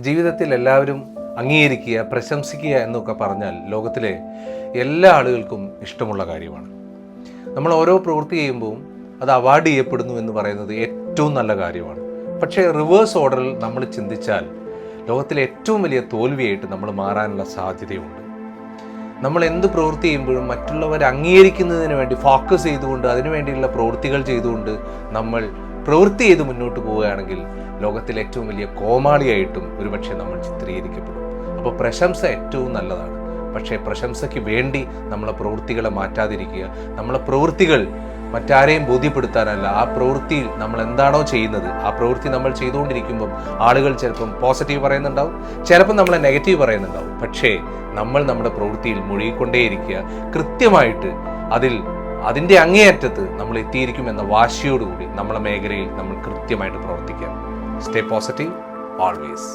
ജീവിതത്തിൽ എല്ലാവരും അംഗീകരിക്കുക, പ്രശംസിക്കുക എന്നൊക്കെ പറഞ്ഞാൽ ലോകത്തിലെ എല്ലാ ആളുകൾക്കും ഇഷ്ടമുള്ള കാര്യമാണ്. നമ്മൾ ഓരോ പ്രവൃത്തി ചെയ്യുമ്പോഴും അത് അവാർഡ് ചെയ്യപ്പെടുന്നു എന്ന് പറയുന്നത് ഏറ്റവും നല്ല കാര്യമാണ്. പക്ഷേ റിവേഴ്സ് ഓർഡറിൽ നമ്മൾ ചിന്തിച്ചാൽ ലോകത്തിലെ ഏറ്റവും വലിയ തോൽവിയായിട്ട് നമ്മൾ മാറാനുള്ള സാധ്യതയുണ്ട്. നമ്മൾ എന്ത് പ്രവൃത്തി ചെയ്യുമ്പോഴും മറ്റുള്ളവർ അംഗീകരിക്കുന്നതിന് വേണ്ടി ഫോക്കസ് ചെയ്തുകൊണ്ട് അതിനുവേണ്ടിയുള്ള പ്രവൃത്തികൾ ചെയ്തുകൊണ്ട് നമ്മൾ പ്രവൃത്തി ചെയ്ത് മുന്നോട്ട് പോവുകയാണെങ്കിൽ ലോകത്തിലെ ഏറ്റവും വലിയ കോമാളിയായിട്ടും ഒരുപക്ഷെ നമ്മൾ ചിത്രീകരിക്കപ്പെടും. അപ്പോൾ പ്രശംസ ഏറ്റവും നല്ലതാണ്. പക്ഷേ പ്രശംസയ്ക്ക് വേണ്ടി നമ്മളെ പ്രവൃത്തികളെ മാറ്റാതിരിക്കുക. നമ്മളെ പ്രവൃത്തികൾ മറ്റാരെയും ബോധ്യപ്പെടുത്താനല്ല, ആ പ്രവൃത്തിയിൽ നമ്മൾ എന്താണോ ചെയ്യുന്നത് ആ പ്രവൃത്തി നമ്മൾ ചെയ്തുകൊണ്ടിരിക്കുമ്പം ആളുകൾ ചിലപ്പം പോസിറ്റീവ് പറയുന്നുണ്ടാവും, ചിലപ്പം നമ്മളെ നെഗറ്റീവ് പറയുന്നുണ്ടാവും. പക്ഷേ നമ്മൾ നമ്മുടെ പ്രവൃത്തിയിൽ മുഴുകിക്കൊണ്ടേയിരിക്കുക. കൃത്യമായിട്ട് അതിൻ്റെ അങ്ങേയറ്റത്ത് നമ്മൾ എത്തിയിരിക്കുമെന്ന വാശിയോടുകൂടി നമ്മളെ മേഖലയിൽ നമ്മൾ കൃത്യമായിട്ട് പ്രവർത്തിക്കുക. Stay positive always.